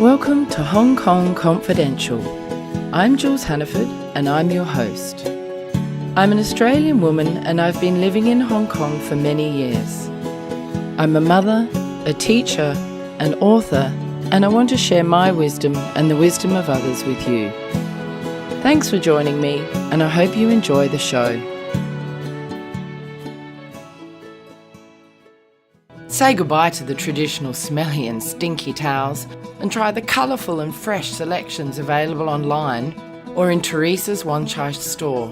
Welcome to Hong Kong Confidential. I'm Jules Hannaford and I'm your host. I'm an Australian woman and I've been living in Hong Kong for many years. I'm a mother, a teacher, an author, and I want to share my wisdom and the wisdom of others with you. Thanks for joining me and I hope you enjoy the show. Say goodbye to the traditional smelly and stinky towels and try the colourful and fresh selections available online or in Teresa's one-charge store.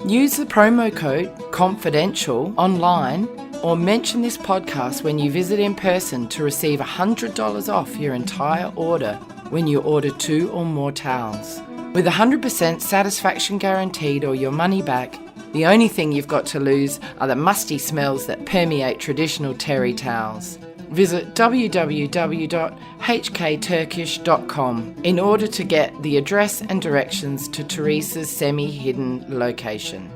Use the promo code CONFIDENTIAL online or mention this podcast when you visit in person to receive $100 off your entire order when you order 2 or more towels. With 100% satisfaction guaranteed or your money back, the only thing you've got to lose are the musty smells that permeate traditional terry towels. Visit www.hkturkish.com in order to get the address and directions to Teresa's semi-hidden location.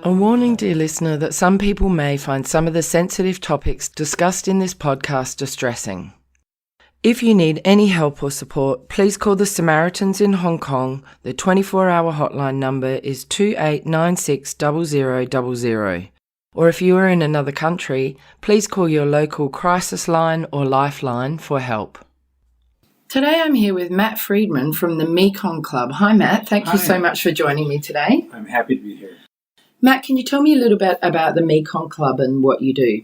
A warning, dear listener, that some people may find some of the sensitive topics discussed in this podcast distressing. If you need any help or support, please call the Samaritans in Hong Kong. The 24-hour hotline number is 2896 0000. Or if you are in another country, please call your local crisis line or lifeline for help. Today I'm here with Matt Friedman from the Mekong Club. Hi Matt, thank you so much for joining me today. I'm happy to be here. Matt, can you tell me a little bit about the Mekong Club and what you do?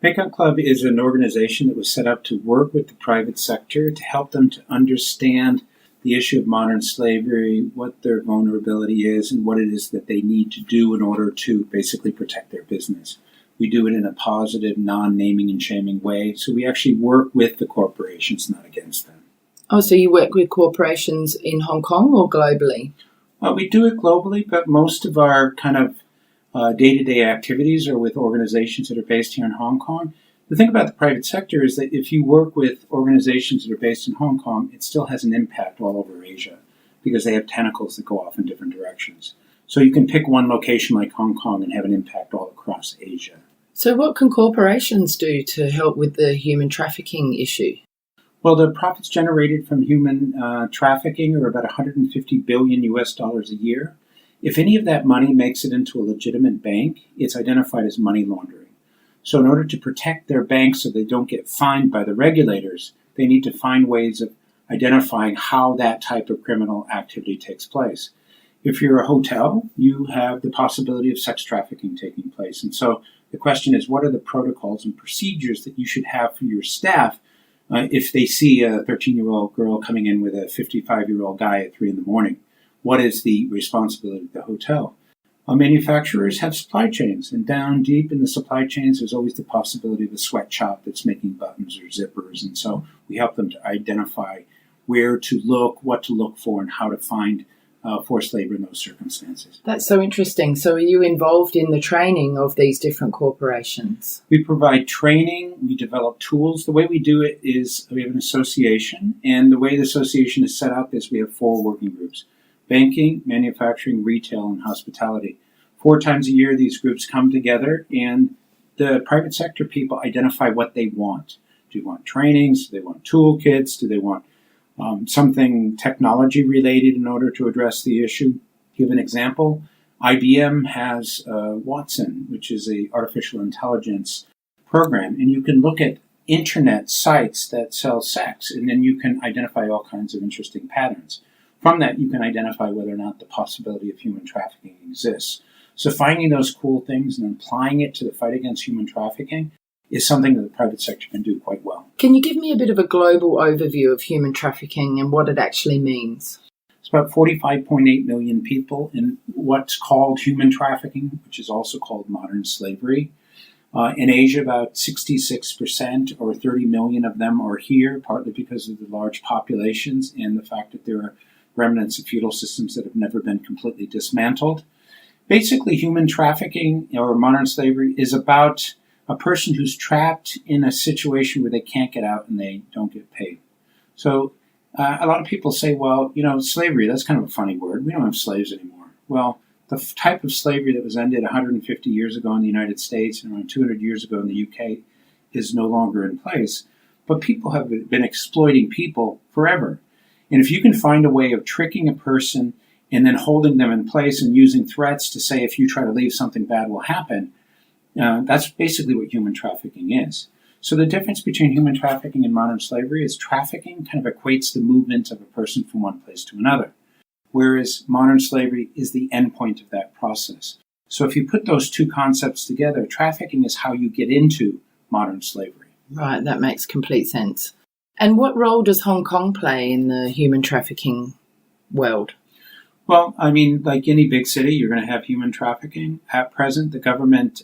Mekong Club is an organization that was set up to work with the private sector to help them to understand the issue of modern slavery, what their vulnerability is, and what it is that they need to do in order to basically protect their business. We do it in a positive, non-naming and shaming way, so we actually work with the corporations, not against them. Oh, so you work with corporations in Hong Kong or globally? Well, we do it globally, but most of our kind of day-to-day activities are with organizations that are based here in Hong Kong. The thing about the private sector is that if you work with organizations that are based in Hong Kong, it still has an impact all over Asia because they have tentacles that go off in different directions. So you can pick one location like Hong Kong and have an impact all across Asia. So what can corporations do to help with the human trafficking issue? Well, the profits generated from human trafficking are about $150 billion US dollars a year. If any of that money makes it into a legitimate bank, it's identified as money laundering. So in order to protect their banks so they don't get fined by the regulators, they need to find ways of identifying how that type of criminal activity takes place. If you're a hotel, you have the possibility of sex trafficking taking place. And so the question is, what are the protocols and procedures that you should have for your staff if they see a 13-year-old girl coming in with a 55-year-old guy at 3 in the morning? What is the responsibility of the hotel? Manufacturers have supply chains, and down deep in the supply chains, there's always the possibility of a sweatshop that's making buttons or zippers, and so we help them to identify where to look, what to look for, and how to find forced labor in those circumstances. That's so interesting. So are you involved in the training of these different corporations? We provide training, we develop tools. The way we do it is we have an association, and the way the association is set up is we have 4 working groups: banking, manufacturing, retail, and hospitality. 4 times a year, these groups come together, and the private sector people identify what they want. Do they want trainings? Do they want toolkits? Do they want something technology related in order to address the issue? Give an example. IBM has Watson, which is an artificial intelligence program, and you can look at internet sites that sell sex, and then you can identify all kinds of interesting patterns. From that, you can identify whether or not the possibility of human trafficking exists. So finding those cool things and applying it to the fight against human trafficking is something that the private sector can do quite well. Can you give me a bit of a global overview of human trafficking and what it actually means? It's about 45.8 million people in what's called human trafficking, which is also called modern slavery. In Asia, about 66% or 30 million of them are here, partly because of the large populations and the fact that there are remnants of feudal systems that have never been completely dismantled. Basically, human trafficking or modern slavery is about a person who's trapped in a situation where they can't get out and they don't get paid. So a lot of people say, well, slavery, that's kind of a funny word. We don't have slaves anymore. Well, the type of slavery that was ended 150 years ago in the United States and around 200 years ago in the UK is no longer in place. But people have been exploiting people forever. And if you can find a way of tricking a person and then holding them in place and using threats to say, if you try to leave, something bad will happen, that's basically what human trafficking is. So the difference between human trafficking and modern slavery is trafficking kind of equates the movement of a person from one place to another, whereas modern slavery is the endpoint of that process. So if you put those two concepts together, trafficking is how you get into modern slavery. Right, that makes complete sense. And what role does Hong Kong play in the human trafficking world? Well, I mean, like any big city, you're going to have human trafficking. At present, the government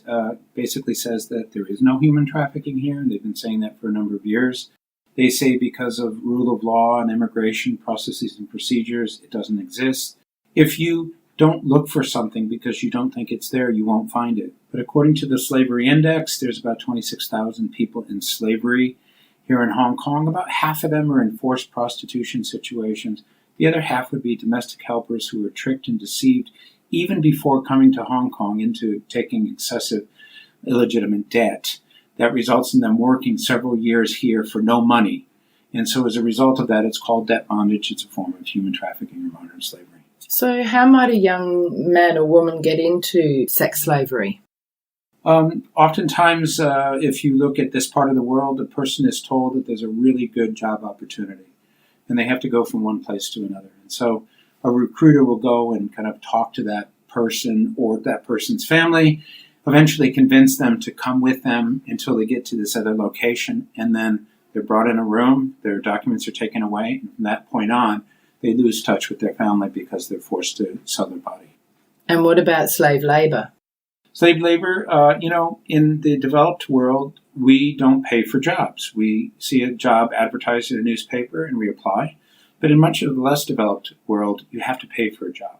basically says that there is no human trafficking here. They've been saying that for a number of years. They say because of rule of law and immigration processes and procedures, it doesn't exist. If you don't look for something because you don't think it's there, you won't find it. But according to the Slavery Index, there's about 26,000 people in slavery here in Hong Kong. About half of them are in forced prostitution situations. The other half would be domestic helpers who were tricked and deceived even before coming to Hong Kong into taking excessive illegitimate debt. That results in them working several years here for no money. And so as a result of that, it's called debt bondage. It's a form of human trafficking or modern slavery. So how might a young man or woman get into sex slavery? Oftentimes, if you look at this part of the world, a person is told that there's a really good job opportunity, and they have to go from one place to another. And so a recruiter will go and kind of talk to that person or that person's family, eventually convince them to come with them until they get to this other location, and then they're brought in a room, their documents are taken away, and from that point on, they lose touch with their family because they're forced to sell their body. And what about slave labor? Slave labor, in the developed world, we don't pay for jobs. We see a job advertised in a newspaper and we apply. But in much of the less developed world, you have to pay for a job.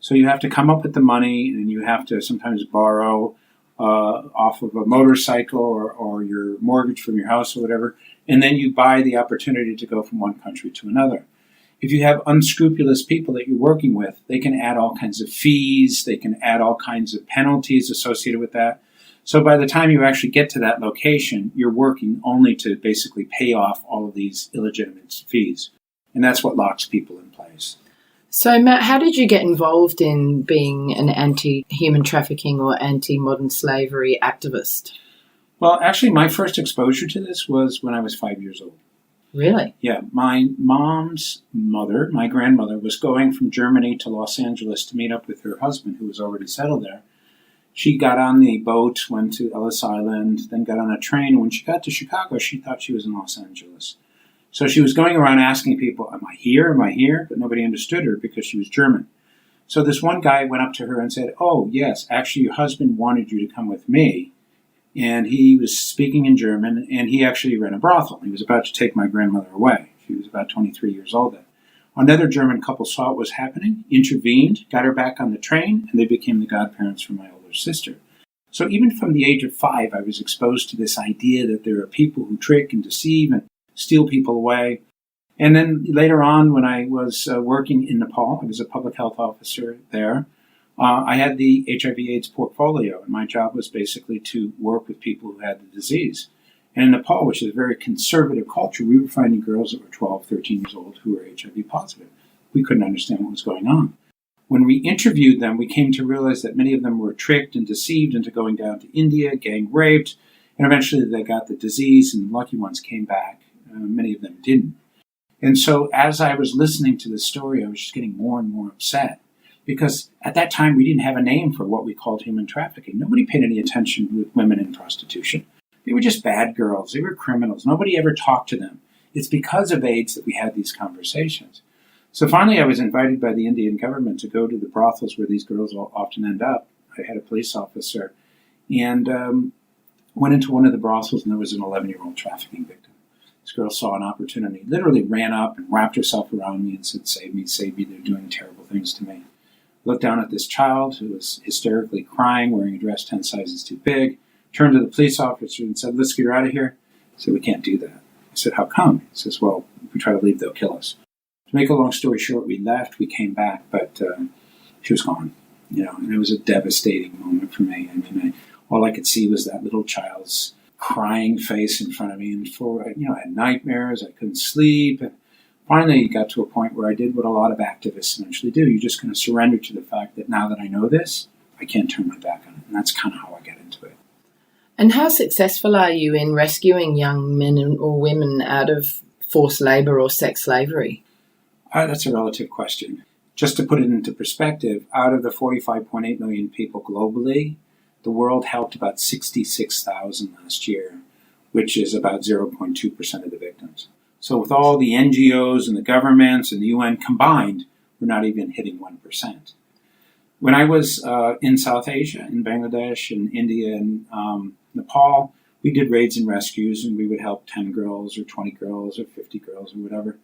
So you have to come up with the money and you have to sometimes borrow off of a motorcycle or your mortgage from your house or whatever. And then you buy the opportunity to go from one country to another. If you have unscrupulous people that you're working with, they can add all kinds of fees, they can add all kinds of penalties associated with that. So by the time you actually get to that location, you're working only to basically pay off all of these illegitimate fees. And that's what locks people in place. So Matt, how did you get involved in being an anti-human trafficking or anti-modern slavery activist? Well, actually, my first exposure to this was when I was 5 years old. Really? Yeah, my mom's mother, my grandmother, was going from Germany to Los Angeles to meet up with her husband, who was already settled there. She got on the boat, went to Ellis Island, then got on a train. When she got to Chicago, she thought she was in Los Angeles. So she was going around asking people, am I here? Am I here? But nobody understood her because she was German. So this one guy went up to her and said, oh, yes, actually your husband wanted you to come with me. And he was speaking in German, and he actually ran a brothel. He was about to take my grandmother away. She was about 23 years old then. Another German couple saw what was happening, intervened, got her back on the train, and they became the godparents for my older sister. So even from the age of 5, I was exposed to this idea that there are people who trick and deceive and steal people away. And then later on, when I was working in Nepal, I was a public health officer there. I had the HIV/AIDS portfolio, and my job was basically to work with people who had the disease. And in Nepal, which is a very conservative culture, we were finding girls that were 12, 13 years old who were HIV positive. We couldn't understand what was going on. When we interviewed them, we came to realize that many of them were tricked and deceived into going down to India, gang raped, and eventually they got the disease, and the lucky ones came back. Many of them didn't. And so as I was listening to this story, I was just getting more and more upset. Because at that time, we didn't have a name for what we called human trafficking. Nobody paid any attention with women in prostitution. They were just bad girls. They were criminals. Nobody ever talked to them. It's because of AIDS that we had these conversations. So finally, I was invited by the Indian government to go to the brothels where these girls often end up. I had a police officer and went into one of the brothels, and there was an 11-year-old trafficking victim. This girl saw an opportunity, literally ran up and wrapped herself around me and said, save me, they're doing terrible things to me. Looked down at this child who was hysterically crying, wearing a dress 10 sizes too big, turned to the police officer and said, let's get her out of here. I said, we can't do that. I said, how come? He says, well, if we try to leave, they'll kill us. To make a long story short, we left, we came back, but she was gone. And it was a devastating moment for me. All I could see was that little child's crying face in front of me. And I had nightmares. I couldn't sleep. And finally, it got to a point where I did what a lot of activists eventually do. You just kind of surrender to the fact that now that I know this, I can't turn my back on it. And that's kind of how I get into it. And how successful are you in rescuing young men or women out of forced labour or sex slavery? That's a relative question. Just to put it into perspective, out of the 45.8 million people globally, the world helped about 66,000 last year, which is about 0.2% of the victims. So with all the NGOs and the governments and the UN combined, we're not even hitting 1%. When I was in South Asia, in Bangladesh and India and Nepal, we did raids and rescues, and we would help 10 girls or 20 girls or 50 girls or whatever.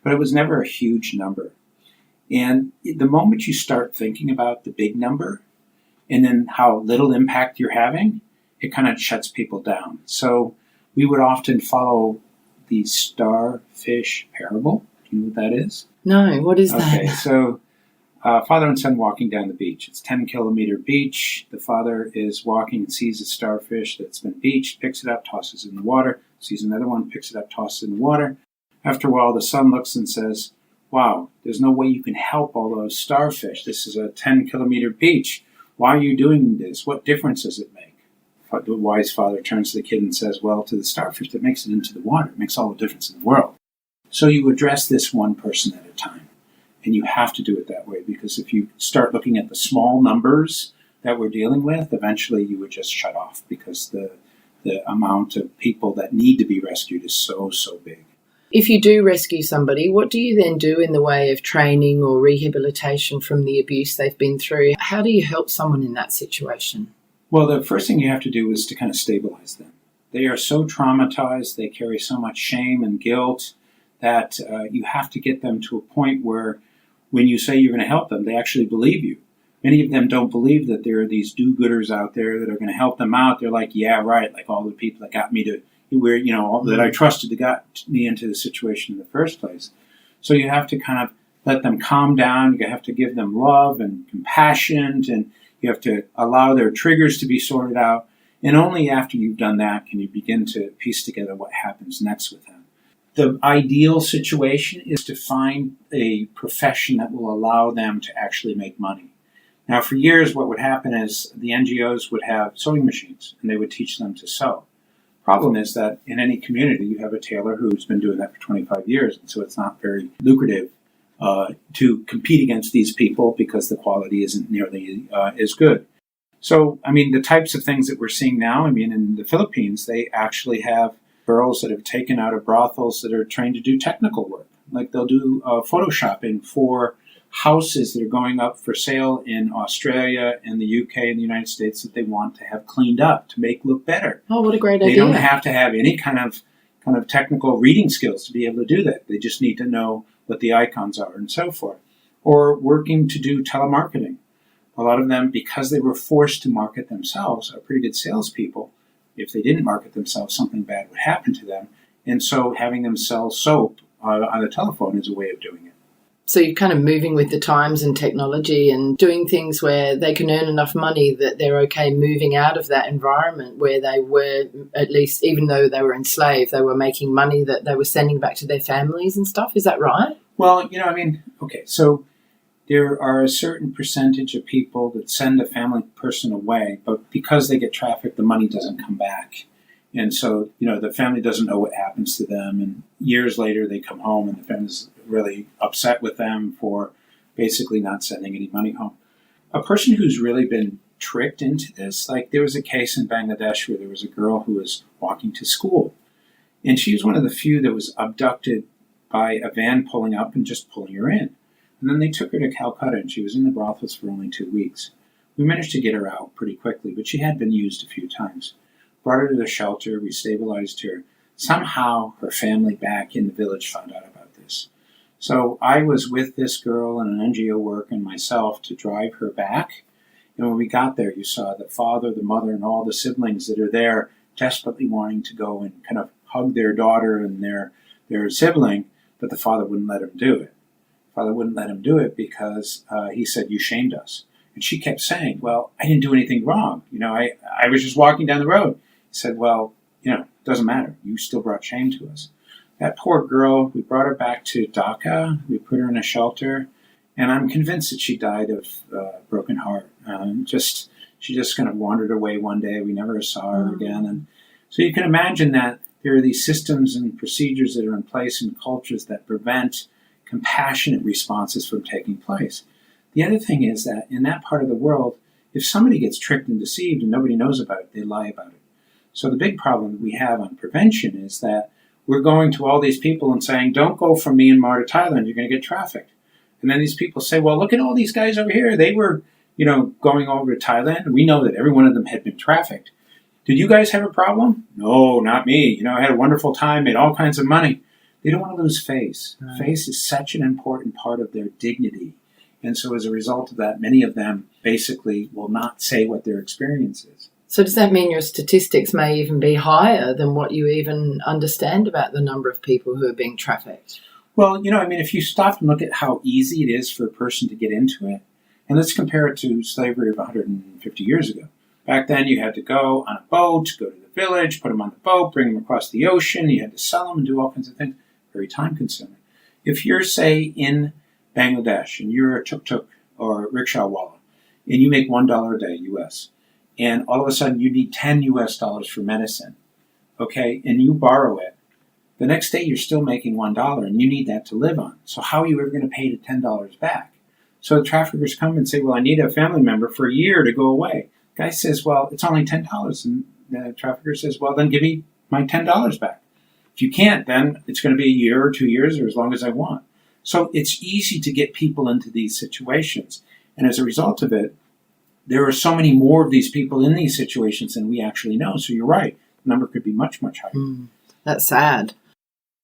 But it was never a huge number. And the moment you start thinking about the big number and then how little impact you're having, it kind of shuts people down. So we would often follow the starfish parable. Do you know what that is? No, what is that? Okay, so father and son walking down the beach. It's a 10-kilometer beach. The father is walking and sees a starfish that's been beached, picks it up, tosses it in the water, sees another one, picks it up, tosses it in the water. After a while, the son looks and says, wow, there's no way you can help all those starfish. This is a 10-kilometer beach. Why are you doing this? What difference does it make? The wise father turns to the kid and says, well, to the starfish that makes it into the water, it makes all the difference in the world. So you address this one person at a time. And you have to do it that way, because if you start looking at the small numbers that we're dealing with, eventually you would just shut off, because the amount of people that need to be rescued is so big. If you do rescue somebody, what do you then do in the way of training or rehabilitation from the abuse they've been through? How do you help someone in that situation? Well, the first thing you have to do is to kind of stabilize them. They are so traumatized, they carry so much shame and guilt that you have to get them to a point where when you say you're going to help them, they actually believe you. Many of them don't believe that there are these do-gooders out there that are going to help them out. They're like, yeah, right, like all the people that got me to where, that I trusted that got me into the situation in the first place. So you have to kind of let them calm down. You have to give them love and compassion, and you have to allow their triggers to be sorted out. And only after you've done that can you begin to piece together what happens next with them. The ideal situation is to find a profession that will allow them to actually make money. Now, for years, what would happen is the NGOs would have sewing machines, and they would teach them to sew. Problem is that in any community, you have a tailor who's been doing that for 25 years, and so it's not very lucrative to compete against these people because the quality isn't nearly as good. So, the types of things that we're seeing now, in the Philippines, they actually have girls that have taken out of brothels that are trained to do technical work. Like they'll do photoshopping for houses that are going up for sale in Australia and the UK and the United States that they want to have cleaned up to make look better. Oh, what a great idea. They don't have to have any kind of technical reading skills to be able to do that. They just need to know what the icons are and so forth. Or working to do telemarketing. A lot of them, because they were forced to market themselves, are pretty good salespeople. If they didn't market themselves, something bad would happen to them. And so having them sell soap on the telephone is a way of doing it. So you're kind of moving with the times and technology and doing things where they can earn enough money that they're okay moving out of that environment where they were, at least, even though they were enslaved, they were making money that they were sending back to their families and stuff. Is that right? Well, okay, so there are a certain percentage of people that send a family person away, but because they get trafficked, the money doesn't come back. And so, the family doesn't know what happens to them. And years later, they come home and the family's really upset with them for basically not sending any money home. A person who's really been tricked into this, like there was a case in Bangladesh where there was a girl who was walking to school. And she was one of the few that was abducted by a van pulling up and just pulling her in. And then they took her to Calcutta, and she was in the brothels for only 2 weeks. We managed to get her out pretty quickly, but she had been used a few times. Brought her to the shelter, we stabilized her. Somehow her family back in the village found out about this. So I was with this girl and an NGO worker and myself to drive her back. And when we got there, you saw the father, the mother, and all the siblings that are there desperately wanting to go and kind of hug their daughter and their sibling, but the father wouldn't let him do it. Father wouldn't let him do it because he said, you shamed us. And she kept saying, well, I didn't do anything wrong. I was just walking down the road. He said, well, it doesn't matter. You still brought shame to us. That poor girl, we brought her back to Dhaka. We put her in a shelter. And I'm convinced that she died of a broken heart. She just kind of wandered away one day. We never saw her again. And so you can imagine that there are these systems and procedures that are in place in cultures that prevent compassionate responses from taking place. The other thing is that in that part of the world, if somebody gets tricked and deceived and nobody knows about it, they lie about it. So the big problem that we have on prevention is that we're going to all these people and saying, don't go from Myanmar to Thailand, you're going to get trafficked. And then these people say, well, look at all these guys over here. They were, going over to Thailand. We know that every one of them had been trafficked. Did you guys have a problem? No, not me. I had a wonderful time, made all kinds of money. They don't want to lose face. Right. Face is such an important part of their dignity. And so as a result of that, many of them basically will not say what their experience is. So does that mean your statistics may even be higher than what you even understand about the number of people who are being trafficked? Well, if you stop and look at how easy it is for a person to get into it, and let's compare it to slavery of 150 years ago. Back then, you had to go on a boat, go to the village, put them on the boat, bring them across the ocean. You had to sell them and do all kinds of things. Very time-consuming. If you're, say, in Bangladesh, and you're a tuk-tuk or rickshawwala, and you make $1 a day U.S., and all of a sudden you need $10 US for medicine, okay, and you borrow it, the next day you're still making $1 and you need that to live on. So how are you ever going to pay the $10 back? So the traffickers come and say, well, I need a family member for a year to go away. The guy says, well, it's only $10. And the trafficker says, well, then give me my $10 back. If you can't, then it's going to be a year or 2 years or as long as I want. So it's easy to get people into these situations. And as a result of it, there are so many more of these people in these situations than we actually know. So you're right. The number could be much, much higher. That's sad.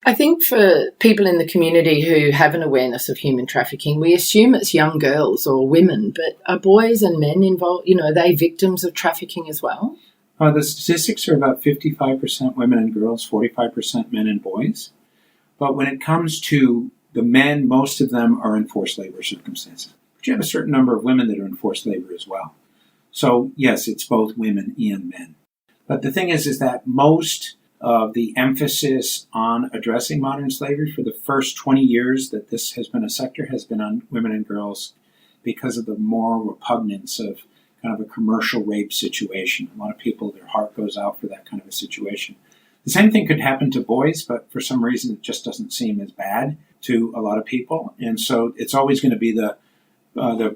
I think for people in the community who have an awareness of human trafficking, we assume it's young girls or women, but are boys and men involved? Are they victims of trafficking as well? The statistics are about 55% women and girls, 45% men and boys. But when it comes to the men, most of them are in forced labor circumstances. But you have a certain number of women that are in forced labor as well. So, yes, it's both women and men. But the thing is that most of the emphasis on addressing modern slavery for the first 20 years that this has been a sector has been on women and girls because of the moral repugnance of kind of a commercial rape situation. A lot of people, their heart goes out for that kind of a situation. The same thing could happen to boys, but for some reason it just doesn't seem as bad to a lot of people. And so it's always going to be the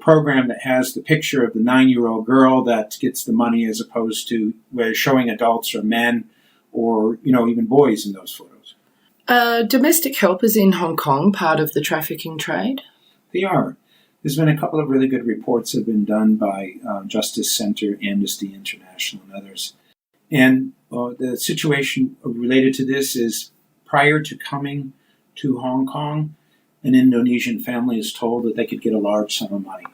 program that has the picture of the 9-year-old girl that gets the money as opposed to where showing adults or men or, even boys in those photos. Domestic helpers in Hong Kong part of the trafficking trade? They are. There's been a couple of really good reports that have been done by Justice Center, Amnesty International, and others. And the situation related to this is prior to coming to Hong Kong, an Indonesian family is told that they could get a large sum of money.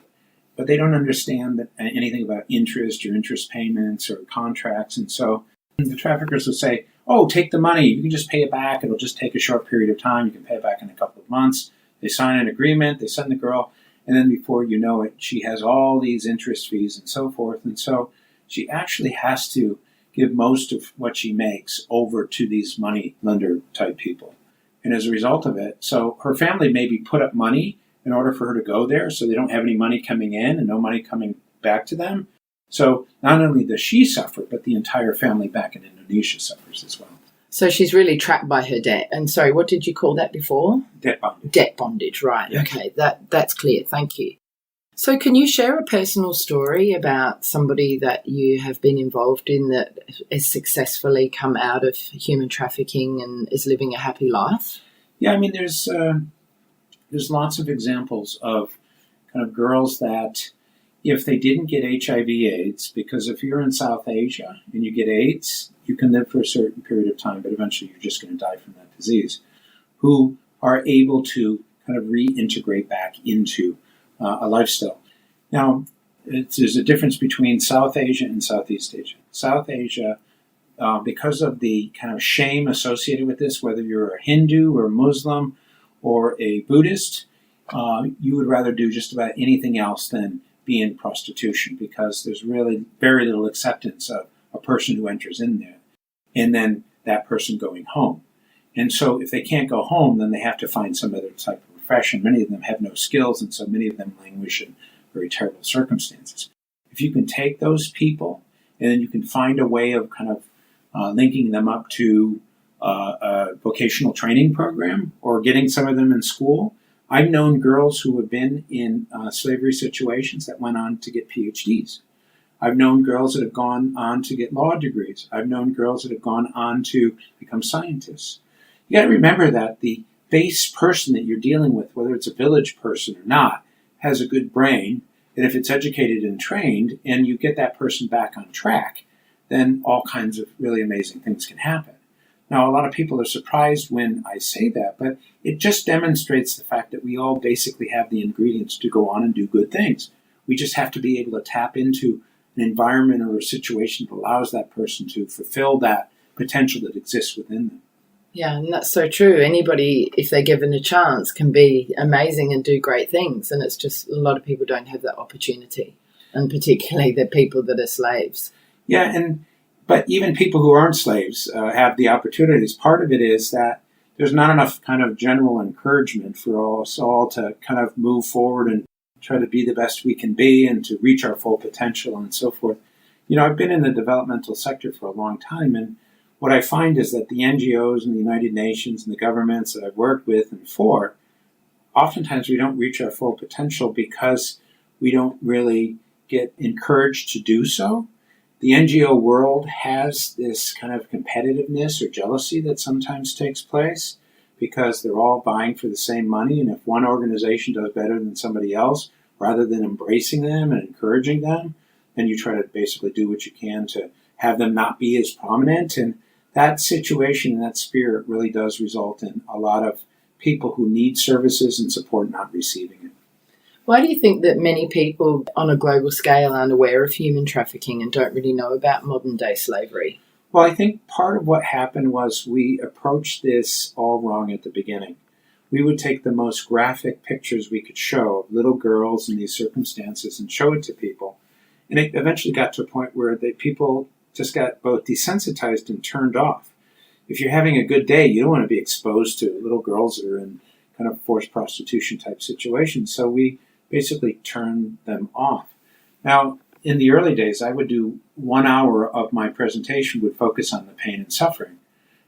But they don't understand anything about interest or interest payments or contracts. And so the traffickers will say, oh, take the money. You can just pay it back. It'll just take a short period of time. You can pay it back in a couple of months. They sign an agreement. They send the girl. And then before you know it, she has all these interest fees and so forth. And so she actually has to give most of what she makes over to these money lender type people. And as a result of it, so her family maybe put up money in order for her to go there so they don't have any money coming in and no money coming back to them. So not only does she suffer, but the entire family back in Indonesia suffers as well. So she's really trapped by her debt. And sorry, what did you call that before? Debt bondage. Debt bondage, right. Yeah. Okay, that's clear. Thank you. So can you share a personal story about somebody that you have been involved in that has successfully come out of human trafficking and is living a happy life? Yeah, I mean, there's lots of examples of kind of girls that if they didn't get HIV/AIDS, because if you're in South Asia and you get AIDS, you can live for a certain period of time, but eventually you're just going to die from that disease, who are able to kind of reintegrate back into a lifestyle. Now, there's a difference between South Asia and Southeast Asia. South Asia, because of the kind of shame associated with this, whether you're a Hindu or a Muslim or a Buddhist, you would rather do just about anything else than be in prostitution because there's really very little acceptance of a person who enters in there. and then that person going home. And so if they can't go home, then they have to find some other type of profession. Many of them have no skills, and so many of them languish in very terrible circumstances. If you can take those people and then you can find a way of kind of linking them up to a vocational training program or getting some of them in school. I've known girls who have been in slavery situations that went on to get PhDs. I've known girls that have gone on to get law degrees. I've known girls that have gone on to become scientists. You got to remember that the base person that you're dealing with, whether it's a village person or not, has a good brain. And if it's educated and trained and you get that person back on track, then all kinds of really amazing things can happen. Now, a lot of people are surprised when I say that, but it just demonstrates the fact that we all basically have the ingredients to go on and do good things. We just have to be able to tap into an environment or a situation that allows that person to fulfill that potential that exists within them. Yeah, and that's so true. Anybody, if they're given a chance, can be amazing and do great things. And it's just a lot of people don't have that opportunity, and particularly the people that are slaves. Yeah, but even people who aren't slaves have the opportunities. Part of it is that there's not enough kind of general encouragement for us all to kind of move forward and try to be the best we can be and to reach our full potential and so forth. You know, I've been in the developmental sector for a long time, and what I find is that the NGOs and the United Nations and the governments that I've worked with and for, oftentimes we don't reach our full potential because we don't really get encouraged to do so. The NGO world has this kind of competitiveness or jealousy that sometimes takes place because they're all vying for the same money. And if one organization does better than somebody else, rather than embracing them and encouraging them, then you try to basically do what you can to have them not be as prominent. And that situation and that spirit really does result in a lot of people who need services and support not receiving it. Why do you think that many people on a global scale aren't aware of human trafficking and don't really know about modern-day slavery? Well, I think part of what happened was we approached this all wrong at the beginning. We would take the most graphic pictures we could show of little girls in these circumstances and show it to people. And it eventually got to a point where people just got both desensitized and turned off. If you're having a good day, you don't want to be exposed to little girls that are in kind of forced prostitution type situations. So we basically turn them off. Now, in the early days, I would do 1 hour of my presentation would focus on the pain and suffering.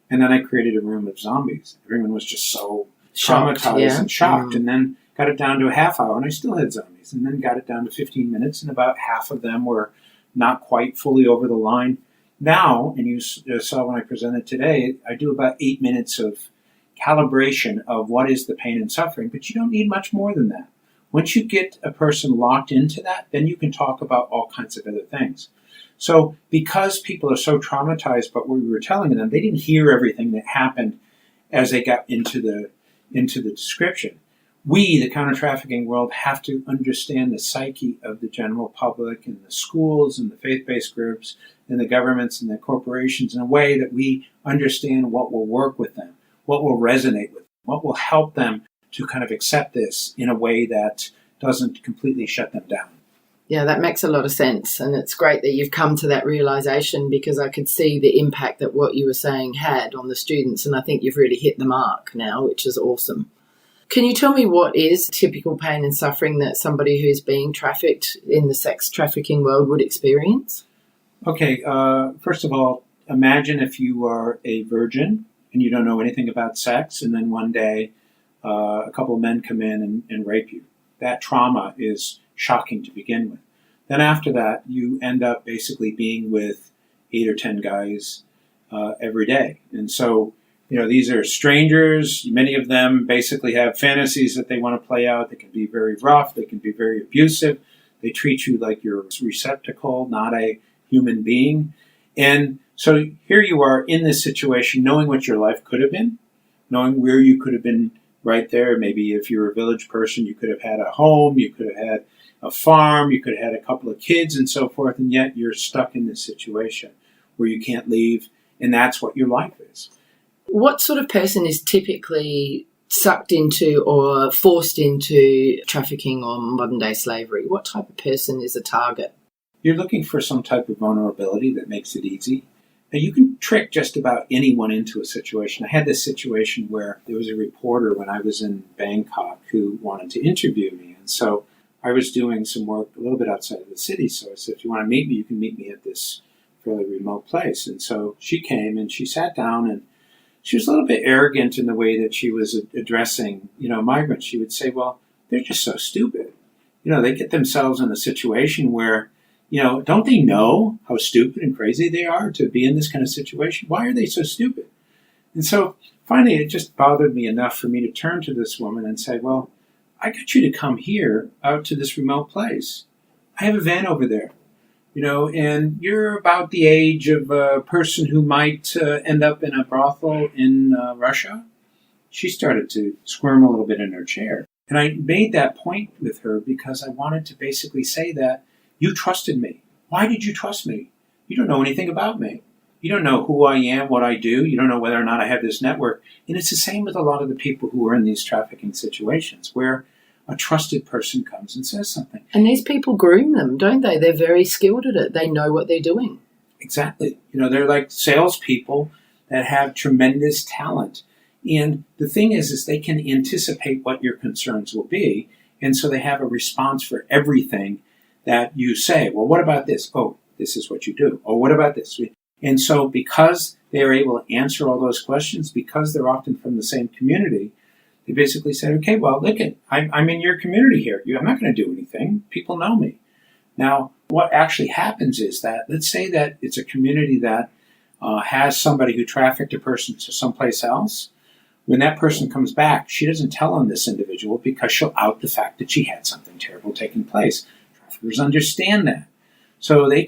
And then I created a room of zombies. Everyone was just so traumatized and shocked. And then got it down to a half hour, and I still had zombies. And then got it down to 15 minutes, and about half of them were not quite fully over the line. Now, and you saw when I presented today, I do about 8 minutes of calibration of what is the pain and suffering, but you don't need much more than that. Once you get a person locked into that, then you can talk about all kinds of other things. So because people are so traumatized by what we were telling them, they didn't hear everything that happened as they got into the description. We, the counter-trafficking world, have to understand the psyche of the general public and the schools and the faith-based groups and the governments and the corporations in a way that we understand what will work with them, what will resonate with them, what will help them to kind of accept this in a way that doesn't completely shut them down. Yeah, that makes a lot of sense. And it's great that you've come to that realization, because I could see the impact that what you were saying had on the students. And I think you've really hit the mark now, which is awesome. Can you tell me what is typical pain and suffering that somebody who's being trafficked in the sex trafficking world would experience? Okay, first of all, imagine if you are a virgin and you don't know anything about sex, and then one day a couple of men come in and rape you. That trauma is shocking to begin with. Then after that, you end up basically being with 8 or 10 guys every day. And so, you know, these are strangers. Many of them basically have fantasies that they want to play out. They can be very rough. They can be very abusive. They treat you like you're a receptacle, not a human being. And so here you are in this situation, knowing what your life could have been, knowing where you could have been right there. Maybe if you're a village person, you could have had a home, you could have had a farm, you could have had a couple of kids and so forth, and yet you're stuck in this situation where you can't leave, and that's what your life is. What sort of person is typically sucked into or forced into trafficking or modern-day slavery? What type of person is a target? You're looking for some type of vulnerability that makes it easy. Now, you can trick just about anyone into a situation. I had this situation where there was a reporter when I was in Bangkok who wanted to interview me. And so I was doing some work a little bit outside of the city. So I said, if you want to meet me, you can meet me at this fairly remote place. And so she came and she sat down, and she was a little bit arrogant in the way that she was addressing, migrants. She would say, well, they're just so stupid. They get themselves in a situation where, don't they know how stupid and crazy they are to be in this kind of situation? Why are they so stupid? And so finally, it just bothered me enough for me to turn to this woman and say, well, I got you to come here out to this remote place. I have a van over there, and you're about the age of a person who might end up in a brothel in Russia. She started to squirm a little bit in her chair. And I made that point with her because I wanted to basically say that you trusted me. Why did you trust me? You don't know anything about me. You don't know who I am, what I do. You don't know whether or not I have this network. And it's the same with a lot of the people who are in these trafficking situations where a trusted person comes and says something. And these people groom them, don't they? They're very skilled at it. They know what they're doing. Exactly. They're like salespeople that have tremendous talent. And the thing is they can anticipate what your concerns will be. And so they have a response for everything that you say. Well, what about this? Oh, this is what you do. Oh, what about this? And so because they are able to answer all those questions, because they're often from the same community, they basically said, okay, well, look, I'm in your community here. I'm not going to do anything. People know me. Now, what actually happens is that, let's say that it's a community that has somebody who trafficked a person to someplace else. When that person comes back, she doesn't tell on this individual because she'll out the fact that she had something terrible taking place. Traffickers understand that. So you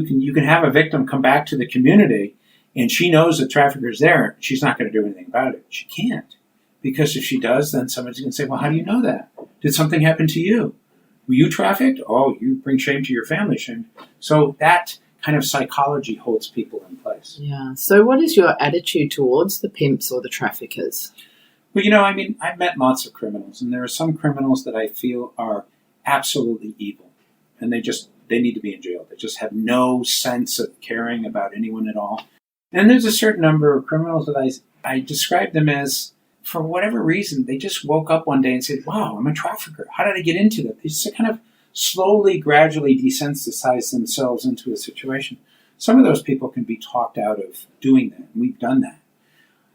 can have a victim come back to the community and she knows the trafficker's there. She's not going to do anything about it. She can't. Because if she does, then somebody's going to say, well, how do you know that? Did something happen to you? Were you trafficked? Oh, you bring shame to your family. Shame. So that kind of psychology holds people in place. Yeah. So what is your attitude towards the pimps or the traffickers? Well, I've met lots of criminals, and there are some criminals that I feel are absolutely evil. And they need to be in jail. They just have no sense of caring about anyone at all. And there's a certain number of criminals that I describe them as, for whatever reason, they just woke up one day and said, wow, I'm a trafficker. How did I get into that? They just kind of slowly, gradually desensitize themselves into a situation. Some of those people can be talked out of doing that, and we've done that.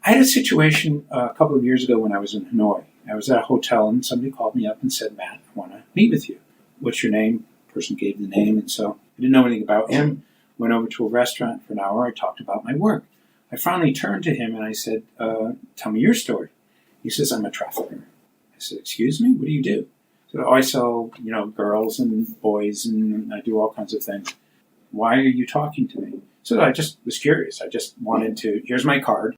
I had a situation a couple of years ago when I was in Hanoi. I was at a hotel, and somebody called me up and said, Matt, I want to meet with you. What's your name? The person gave the name, and so I didn't know anything about him. Went over to a restaurant for an hour. I talked about my work. I finally turned to him, and I said, tell me your story. He says, I'm a trafficker. I said, excuse me? What do you do? So I sell, girls and boys, and I do all kinds of things. Why are you talking to me? So I just was curious. I just wanted to, here's my card.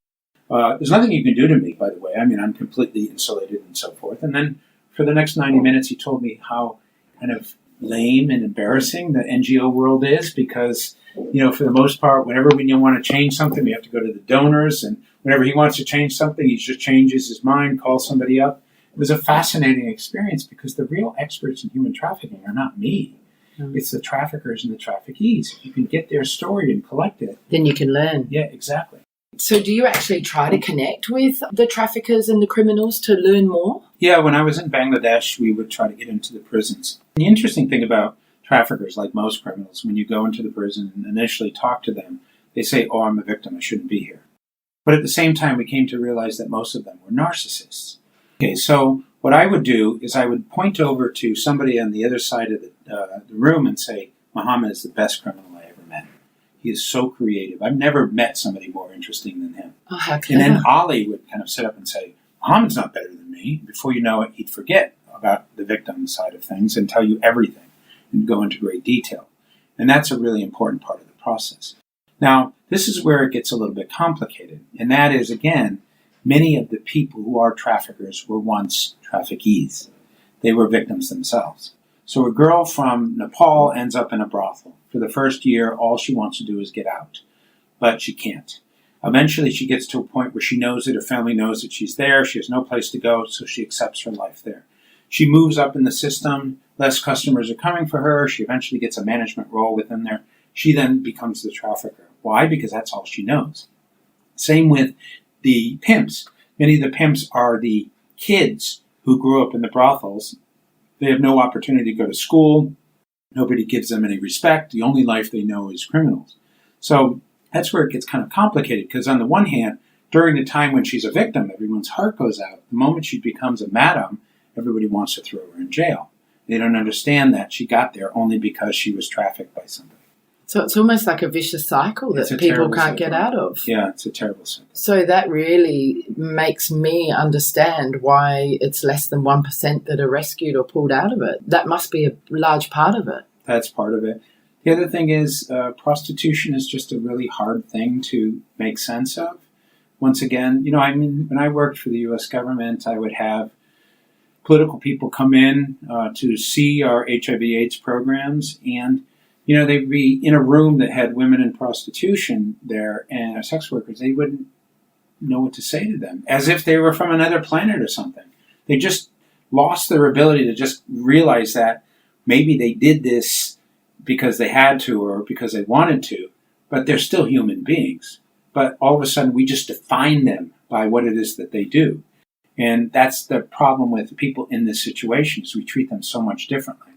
There's nothing you can do to me, by the way. I'm completely insulated and so forth. And then for the next 90 minutes, he told me how kind of lame and embarrassing the NGO world is because, for the most part, whenever we want to change something, we have to go to the donors, and whenever he wants to change something, he just changes his mind, calls somebody up. It was a fascinating experience because the real experts in human trafficking are not me. Mm. It's the traffickers and the traffickees. If you can get their story and collect it, then you can learn. Yeah, exactly. So do you actually try to connect with the traffickers and the criminals to learn more? Yeah, when I was in Bangladesh, we would try to get into the prisons. The interesting thing about traffickers, like most criminals, when you go into the prison and initially talk to them, they say, oh, I'm a victim, I shouldn't be here. But at the same time, we came to realize that most of them were narcissists. Okay, so what I would do is I would point over to somebody on the other side of the room and say, Muhammad is the best criminal I ever met. He is so creative. I've never met somebody more interesting than him. Oh, how clever. And then Ali would kind of sit up and say, Muhammad's not better than me. Before you know it, he'd forget about the victim side of things and tell you everything and go into great detail. And that's a really important part of the process. Now, this is where it gets a little bit complicated. And that is, again, many of the people who are traffickers were once traffickees. They were victims themselves. So a girl from Nepal ends up in a brothel. For the first year, all she wants to do is get out. But she can't. Eventually, she gets to a point where she knows that her family knows that she's there. She has no place to go, so she accepts her life there. She moves up in the system. Less customers are coming for her. She eventually gets a management role within there. She then becomes the trafficker. Why? Because that's all she knows. Same with the pimps. Many of the pimps are the kids who grew up in the brothels. They have no opportunity to go to school. Nobody gives them any respect. The only life they know is criminals. So that's where it gets kind of complicated, because on the one hand, during the time when she's a victim, everyone's heart goes out. The moment she becomes a madam, everybody wants to throw her in jail. They don't understand that she got there only because she was trafficked by somebody. So it's almost like a vicious cycle that people can't get out of. Yeah, it's a terrible cycle. So that really makes me understand why it's less than 1% that are rescued or pulled out of it. That must be a large part of it. That's part of it. The other thing is prostitution is just a really hard thing to make sense of. Once again, when I worked for the U.S. government, I would have political people come in to see our HIV/AIDS programs, and they'd be in a room that had women in prostitution there and sex workers. They wouldn't know what to say to them, as if they were from another planet or something. They just lost their ability to just realize that maybe they did this because they had to or because they wanted to, but they're still human beings. But all of a sudden, we just define them by what it is that they do. And that's the problem with the people in this situation, is we treat them so much differently.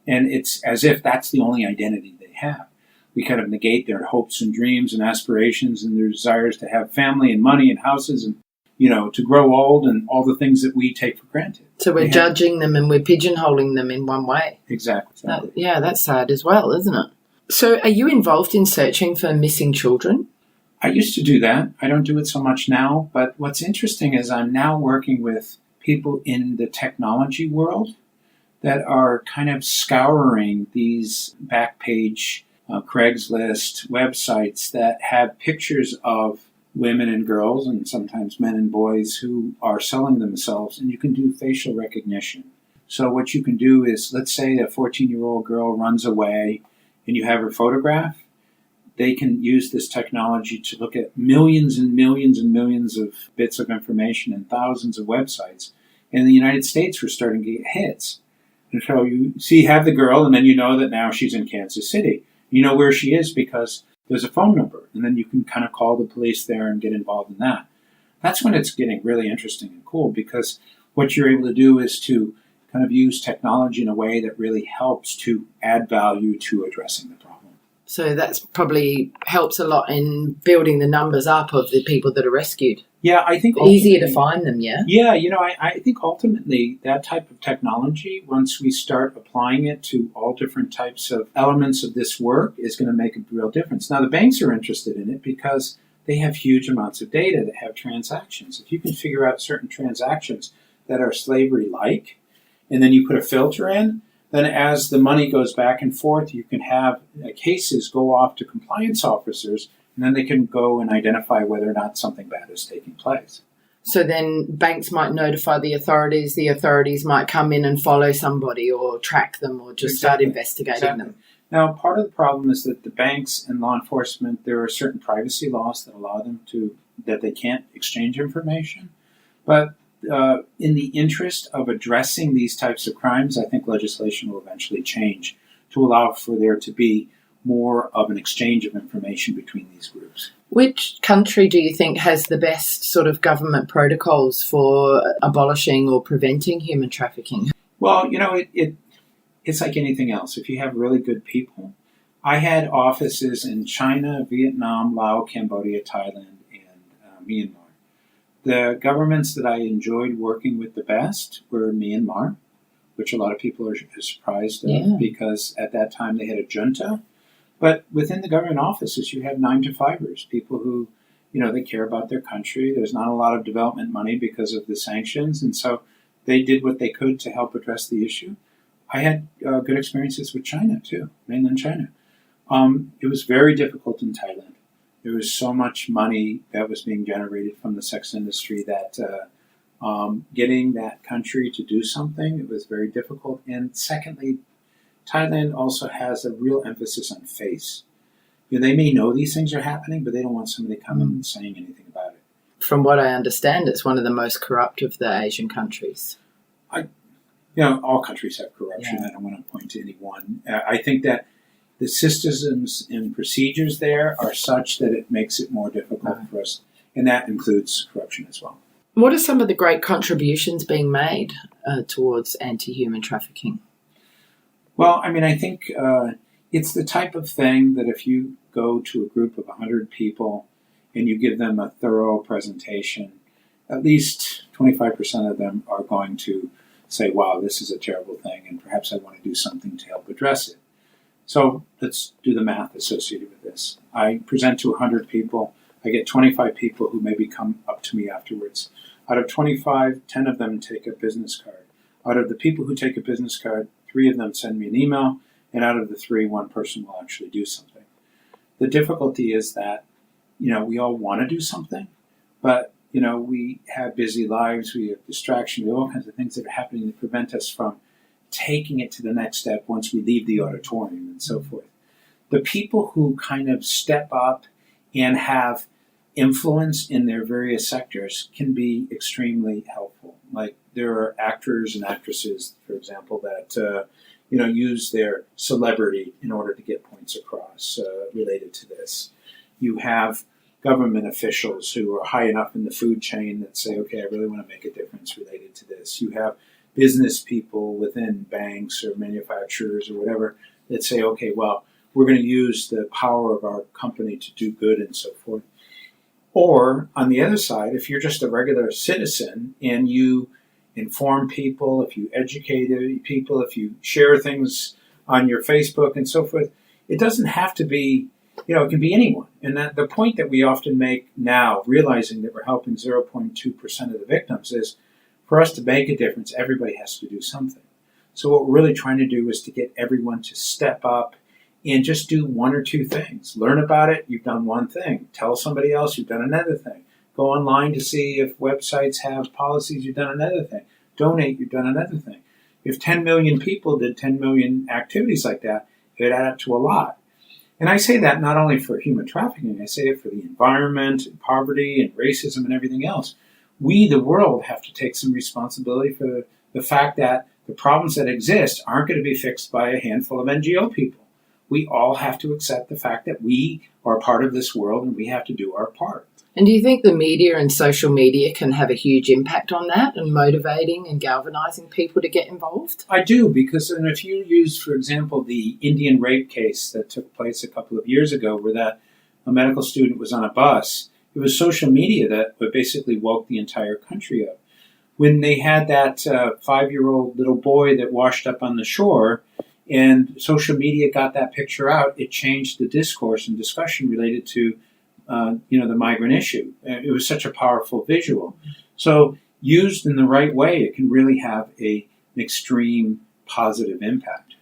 And it's as if that's the only identity they have. We kind of negate their hopes and dreams and aspirations and their desires to have family and money and houses and, to grow old and all the things that we take for granted. So we're judging them and we're pigeonholing them in one way. Exactly. That's sad as well, isn't it? So are you involved in searching for missing children? I used to do that. I don't do it so much now. But what's interesting is I'm now working with people in the technology world that are kind of scouring these backpage Craigslist websites that have pictures of women and girls, and sometimes men and boys, who are selling themselves, and you can do facial recognition. So what you can do is, let's say a 14-year-old girl runs away and you have her photograph. They can use this technology to look at millions and millions and millions of bits of information and thousands of websites. And in the United States, we're starting to get hits. And so you have the girl, and then you know that now she's in Kansas City. You know where she is because there's a phone number, and then you can kind of call the police there and get involved in that. That's when it's getting really interesting and cool, because what you're able to do is to kind of use technology in a way that really helps to add value to addressing the problem. So that's probably helps a lot in building the numbers up of the people that are rescued. Yeah, I think easier to find them, yeah? Yeah, I think ultimately that type of technology, once we start applying it to all different types of elements of this work, is going to make a real difference. Now, the banks are interested in it because they have huge amounts of data that have transactions. If you can figure out certain transactions that are slavery-like, and then you put a filter in, then as the money goes back and forth, you can have cases go off to compliance officers, and then they can go and identify whether or not something bad is taking place. So then banks might notify the authorities might come in and follow somebody or track them or just start investigating them. Now, part of the problem is that the banks and law enforcement, there are certain privacy laws that allow them that they can't exchange information. But in the interest of addressing these types of crimes, I think legislation will eventually change to allow for there to be more of an exchange of information between these groups. Which country do you think has the best sort of government protocols for abolishing or preventing human trafficking? Well, it's like anything else. If you have really good people, I had offices in China, Vietnam, Laos, Cambodia, Thailand, and Myanmar. The governments that I enjoyed working with the best were Myanmar, which a lot of people are surprised of because at that time they had a junta. But within the government offices, you have 9-to-5ers, people who, they care about their country. There's not a lot of development money because of the sanctions, and so they did what they could to help address the issue. I had good experiences with China, too, mainland China. It was very difficult in Thailand. There was so much money that was being generated from the sex industry that getting that country to do something, it was very difficult. And secondly, Thailand also has a real emphasis on face. They may know these things are happening, but they don't want somebody coming and saying anything about it. From what I understand, it's one of the most corrupt of the Asian countries. All countries have corruption. Yeah. I don't want to point to any one. I think that the systems and procedures there are such that it makes it more difficult for us, and that includes corruption as well. What are some of the great contributions being made towards anti-human trafficking? Well, I mean, I think it's the type of thing that if you go to a group of 100 people and you give them a thorough presentation, at least 25% of them are going to say, wow, this is a terrible thing, and perhaps I want to do something to help address it. So let's do the math associated with this. I present to 100 people. I get 25 people who maybe come up to me afterwards. Out of 25, 10 of them take a business card. Out of the people who take a business card, 3 of them send me an email, and out of the 3, 1 person will actually do something. The difficulty is that, we all want to do something, but, we have busy lives, we have distraction, we have all kinds of things that are happening that prevent us from taking it to the next step once we leave the auditorium and so forth. The people who kind of step up and have influence in their various sectors can be extremely helpful. Like there are actors and actresses, for example, that use their celebrity in order to get points across related to this. You have government officials who are high enough in the food chain that say, okay, I really want to make a difference related to this. You have business people within banks or manufacturers or whatever that say, okay, well, we're going to use the power of our company to do good and so forth. Or on the other side, if you're just a regular citizen and you inform people, if you educate people, if you share things on your Facebook and so forth, it doesn't have to be, it can be anyone. And that the point that we often make now, realizing that we're helping 0.2% of the victims, is for us to make a difference, everybody has to do something. So what we're really trying to do is to get everyone to step up and just do 1 or 2 things. Learn about it, you've done one thing. Tell somebody else, you've done another thing. Go online to see if websites have policies, you've done another thing. Donate, you've done another thing. If 10 million people did 10 million activities like that, it would add up to a lot. And I say that not only for human trafficking, I say it for the environment and poverty and racism and everything else. We, the world, have to take some responsibility for the fact that the problems that exist aren't going to be fixed by a handful of NGO people. We all have to accept the fact that we are part of this world and we have to do our part. And do you think the media and social media can have a huge impact on that and motivating and galvanizing people to get involved? I do, because if you use, for example, the Indian rape case that took place a couple of years ago where a medical student was on a bus, it was social media that basically woke the entire country up. When they had that 5-year-old little boy that washed up on the shore and social media got that picture out, it changed the discourse and discussion related to the migrant issue. It was such a powerful visual. So used in the right way, it can really have an extreme positive impact.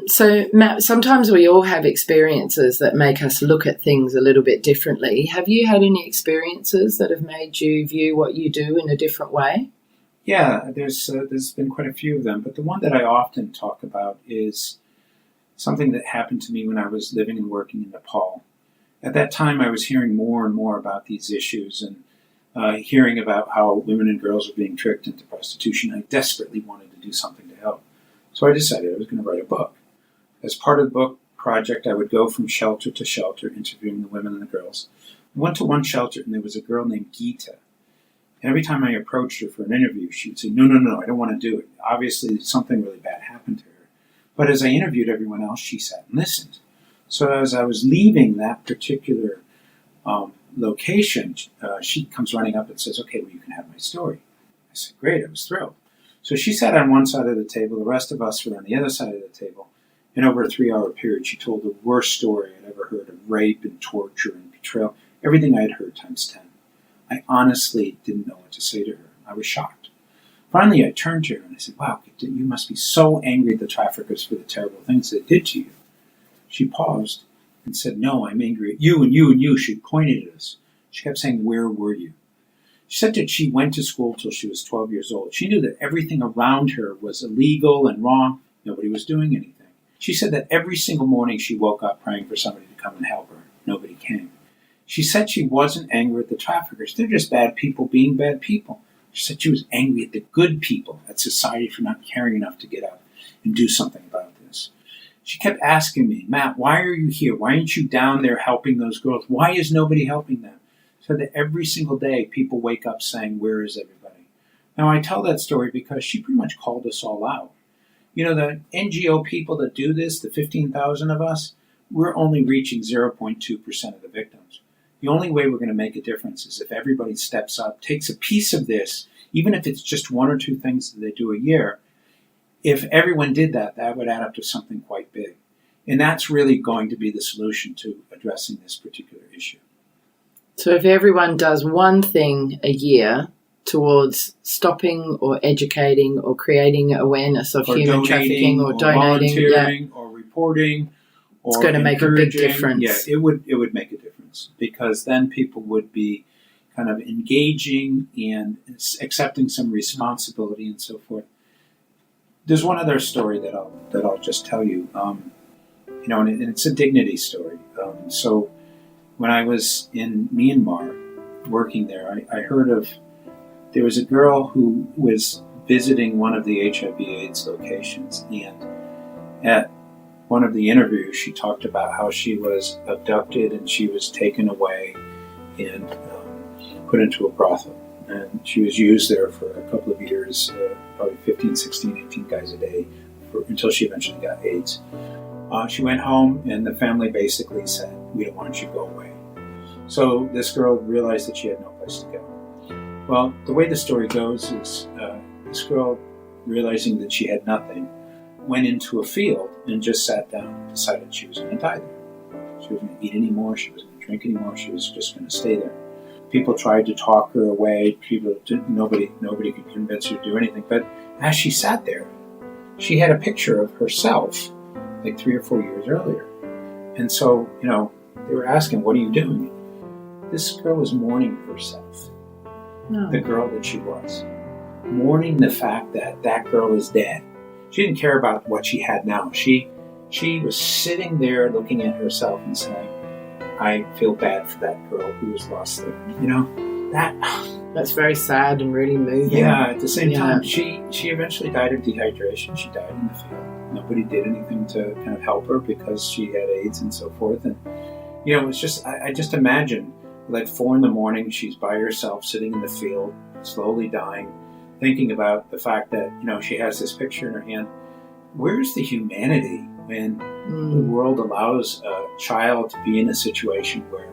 So, Matt, sometimes we all have experiences that make us look at things a little bit differently. Have you had any experiences that have made you view what you do in a different way? Yeah, there's been quite a few of them, but the one that I often talk about is something that happened to me when I was living and working in Nepal. At that time, I was hearing more and more about these issues and hearing about how women and girls were being tricked into prostitution. I desperately wanted to do something to help. So I decided I was going to write a book. As part of the book project, I would go from shelter to shelter, interviewing the women and the girls. I went to one shelter, and there was a girl named Geeta. And every time I approached her for an interview, she would say, no, I don't want to do it. Obviously, something really bad happened to her. But as I interviewed everyone else, she sat and listened. So as I was leaving that particular location, she comes running up and says, okay, well, you can have my story. I said, great, I was thrilled. So she sat on one side of the table, the rest of us were on the other side of the table. And over a 3-hour period, she told the worst story I'd ever heard of rape and torture and betrayal, everything I had heard times 10. I honestly didn't know what to say to her. I was shocked. Finally, I turned to her and I said, wow, you must be so angry at the traffickers for the terrible things they did to you. She paused and said, no, I'm angry at you and you and you. She pointed at us. She kept saying, where were you? She said that she went to school till she was 12 years old. She knew that everything around her was illegal and wrong. Nobody was doing anything. She said that every single morning she woke up praying for somebody to come and help her. Nobody came. She said she wasn't angry at the traffickers. They're just bad people being bad people. She said she was angry at the good people, at society for not caring enough to get up and do something about this. She kept asking me, Matt, why are you here? Why aren't you down there helping those girls? Why is nobody helping them? So that every single day people wake up saying, where is everybody? Now I tell that story because she pretty much called us all out. The NGO people that do this, the 15,000 of us, we're only reaching 0.2% of the victims. The only way we're going to make a difference is if everybody steps up, takes a piece of this, even if it's just one or two things that they do a year. If everyone did that, that would add up to something quite big. And that's really going to be the solution to addressing this particular issue. So if everyone does one thing a year towards stopping or educating or creating awareness of human trafficking or donating, volunteering or reporting, it's going to make a big difference. Yeah, it would make a difference, because then people would be kind of engaging and accepting some responsibility and so forth. There's one other story that I'll just tell you, and it's a dignity story. So when I was in Myanmar working there, I heard there was a girl who was visiting one of the HIV/AIDS locations, and at one of the interviews, she talked about how she was abducted and she was taken away and put into a brothel. And she was used there for a couple of years, probably 15, 16, 18 guys a day, until she eventually got AIDS. She went home, and the family basically said, we don't want you to go away. So this girl realized that she had no place to go. Well, the way the story goes is this girl, realizing that she had nothing, went into a field and just sat down, decided she was going to die there. She wasn't going to eat anymore, she wasn't going to drink anymore, she was just going to stay there. People tried to talk her away. Nobody could convince her to do anything. But as she sat there, she had a picture of herself, like 3 or 4 years earlier. And so, they were asking, what are you doing? This girl was mourning herself, the girl that she was. Mourning the fact that that girl is dead. She didn't care about what she had now. She was sitting there looking at herself and saying, I feel bad for that girl who was lost there. That's very sad and really moving. Yeah, at the same time, she eventually died of dehydration. She died in the field. Nobody did anything to kind of help her because she had AIDS and so forth. And, it's just, I just imagine, like 4 a.m, she's by herself sitting in the field, slowly dying, thinking about the fact that, she has this picture in her hand. Where's the humanity when the world allows a child to be in a situation where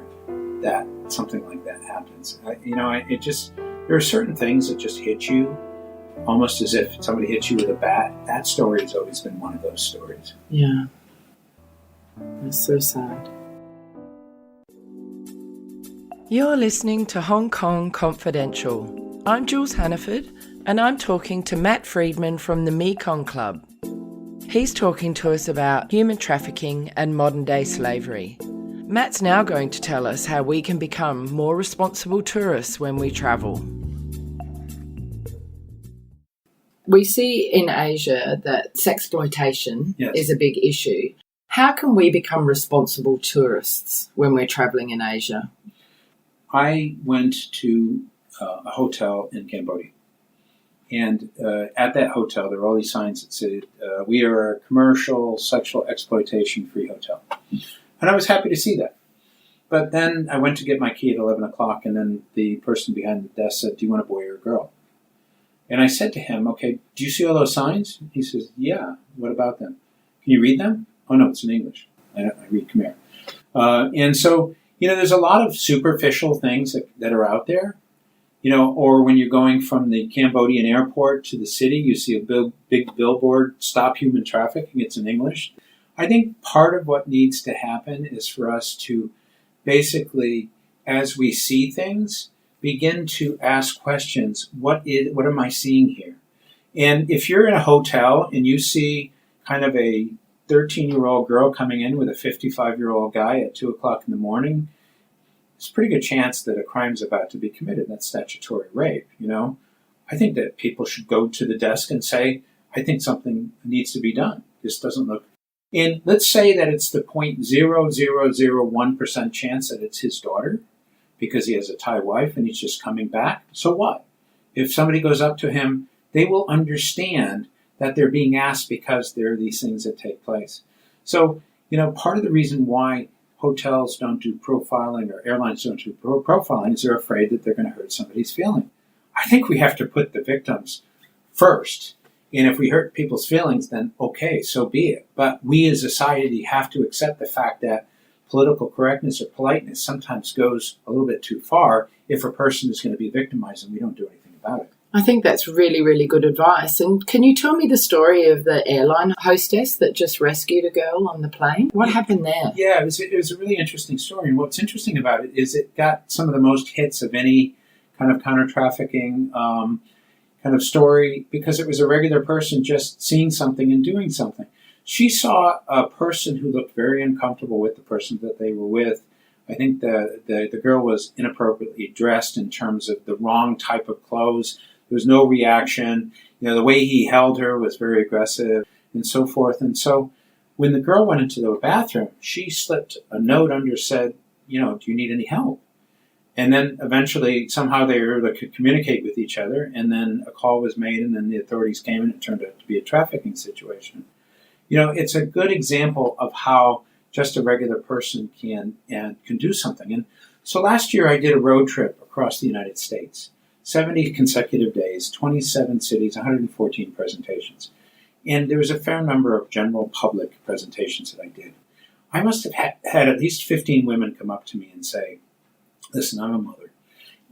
something like that happens? There are certain things that just hit you almost as if somebody hit you with a bat. That story has always been one of those stories. Yeah. That's so sad. You're listening to Hong Kong Confidential. I'm Jules Hannaford, and I'm talking to Matt Friedman from the Mekong Club. He's talking to us about human trafficking and modern-day slavery. Matt's now going to tell us how we can become more responsible tourists when we travel. We see in Asia that sexploitation is a big issue. How can we become responsible tourists when we're travelling in Asia? I went to a hotel in Cambodia. And at that hotel, there were all these signs that said, we are a commercial sexual exploitation free hotel. And I was happy to see that. But then I went to get my key at 11 o'clock, and then the person behind the desk said, do you want a boy or a girl? And I said to him, okay, do you see all those signs? He says, yeah, what about them? Can you read them? Oh, no, it's in English. I read Khmer. And so, there's a lot of superficial things that are out there. Or when you're going from the Cambodian airport to the city, you see a big billboard, stop human trafficking. It's in English. I think part of what needs to happen is for us to basically, as we see things, begin to ask questions. What am I seeing here? And if you're in a hotel and you see kind of a 13-year-old girl coming in with a 55-year-old guy at 2 o'clock in the morning, it's a pretty good chance that a crime's about to be committed. That's statutory rape, I think that people should go to the desk and say, I think something needs to be done. This doesn't look... And let's say that it's the 0.0001% chance that it's his daughter because he has a Thai wife and he's just coming back. So what? If somebody goes up to him, they will understand that they're being asked because there are these things that take place. So, part of the reason why hotels don't do profiling or airlines don't do profiling is they're afraid that they're going to hurt somebody's feeling. I think we have to put the victims first. And if we hurt people's feelings, then okay, so be it. But we as a society have to accept the fact that political correctness or politeness sometimes goes a little bit too far if a person is going to be victimized and we don't do anything about it. I think that's really, really good advice. And can you tell me the story of the airline hostess that just rescued a girl on the plane? What happened there? Yeah, it was a really interesting story. And what's interesting about it is it got some of the most hits of any kind of counter-trafficking kind of story because it was a regular person just seeing something and doing something. She saw a person who looked very uncomfortable with the person that they were with. I think the girl was inappropriately dressed in terms of the wrong type of clothes. There was no reaction. The way he held her was very aggressive and so forth. And so when the girl went into the bathroom, she slipped a note under, said, do you need any help? And then eventually, somehow they were able to communicate with each other, and then a call was made, and then the authorities came, and it turned out to be a trafficking situation. It's a good example of how just a regular person can do something. And so last year, I did a road trip across the United States, 70 consecutive days, 27 cities, 114 presentations. And there was a fair number of general public presentations that I did. I must have had at least 15 women come up to me and say, listen, I'm a mother,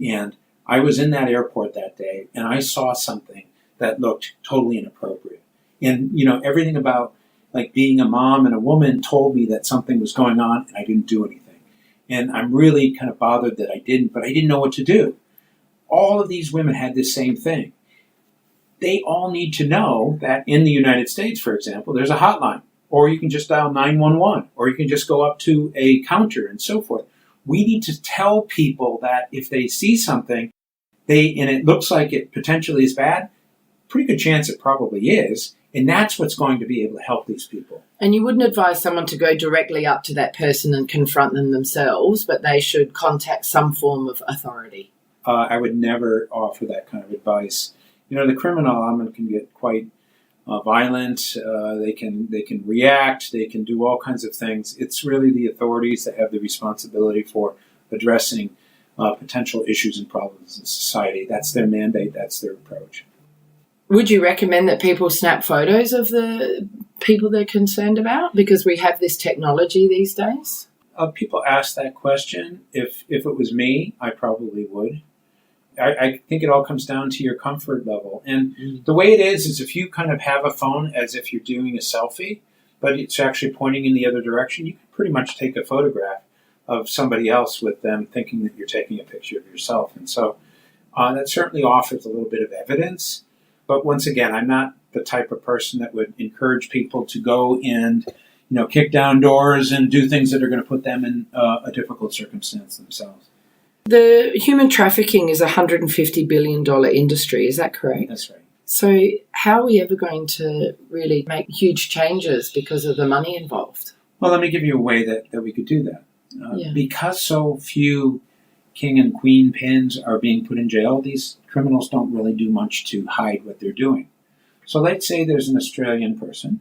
and I was in that airport that day, and I saw something that looked totally inappropriate. And, everything about, like, being a mom and a woman told me that something was going on, and I didn't do anything. And I'm really kind of bothered that I didn't, but I didn't know what to do. All of these women had this same thing. They all need to know that in the United States, for example, there's a hotline, or you can just dial 911, or you can just go up to a counter and so forth. We need to tell people that if they see something, and it looks like it potentially is bad, pretty good chance it probably is, and that's what's going to be able to help these people. And you wouldn't advise someone to go directly up to that person and confront them themselves, but they should contact some form of authority. I would never offer that kind of advice. The criminal element can get quite violent. They can react. They can do all kinds of things. It's really the authorities that have the responsibility for addressing potential issues and problems in society. That's their mandate. That's their approach. Would you recommend that people snap photos of the people they're concerned about because we have this technology these days? People ask that question. If it was me, I probably would. I think it all comes down to your comfort level. And the way it is if you kind of have a phone as if you're doing a selfie, but it's actually pointing in the other direction, you can pretty much take a photograph of somebody else with them thinking that you're taking a picture of yourself. And so that certainly offers a little bit of evidence. But once again, I'm not the type of person that would encourage people to go and kick down doors and do things that are going to put them in a difficult circumstance themselves. The human trafficking is a $150 billion industry, is that correct? That's right. So how are we ever going to really make huge changes because of the money involved? Well, let me give you a way that we could do that. Because so few king and queen pins are being put in jail, these criminals don't really do much to hide what they're doing. So let's say there's an Australian person,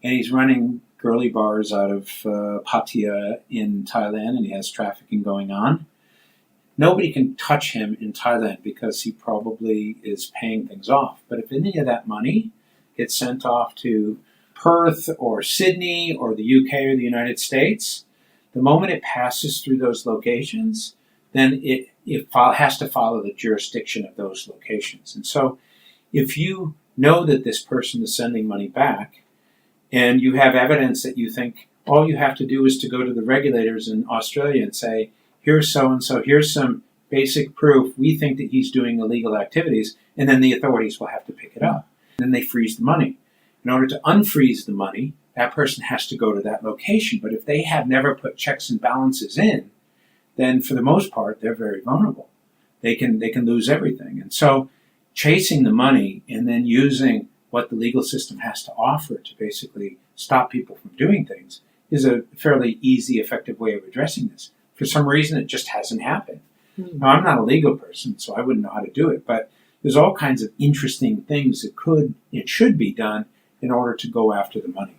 and he's running girly bars out of Pattaya in Thailand, and he has trafficking going on. Nobody can touch him in Thailand because he probably is paying things off. But if any of that money gets sent off to Perth or Sydney or the UK or the United States, the moment it passes through those locations, then it has to follow the jurisdiction of those locations. And so if you know that this person is sending money back and you have evidence that you think all you have to do is to go to the regulators in Australia and say, here's so-and-so, here's some basic proof, we think that he's doing illegal activities, and then the authorities will have to pick it up. And then they freeze the money. In order to unfreeze the money, that person has to go to that location. But if they have never put checks and balances in, then for the most part, they're very vulnerable. They can lose everything. And so chasing the money and then using what the legal system has to offer to basically stop people from doing things is a fairly easy, effective way of addressing this. For some reason, it just hasn't happened. Now, I'm not a legal person, so I wouldn't know how to do it, but there's all kinds of interesting things that could and should be done in order to go after the money.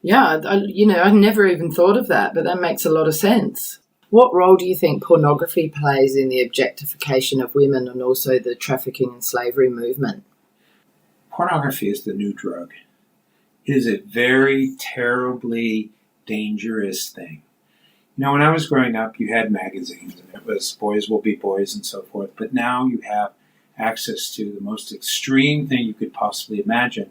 Yeah, I never even thought of that, but that makes a lot of sense. What role do you think pornography plays in the objectification of women and also the trafficking and slavery movement? Pornography is the new drug. It is a very terribly dangerous thing. When I was growing up, you had magazines, and it was boys will be boys and so forth. But now you have access to the most extreme thing you could possibly imagine.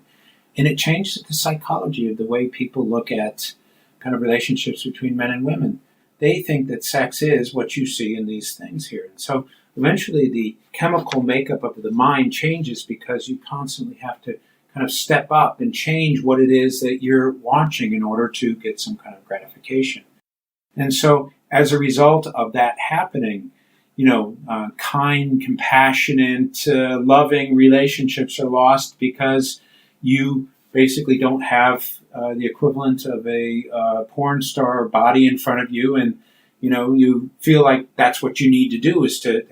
And it changes the psychology of the way people look at kind of relationships between men and women. They think that sex is what you see in these things here. And so eventually the chemical makeup of the mind changes because you constantly have to kind of step up and change what it is that you're watching in order to get some kind of gratification. And so as a result of that happening, kind, compassionate, loving relationships are lost because you basically don't have the equivalent of a porn star body in front of you, and you feel like that's what you need to do is to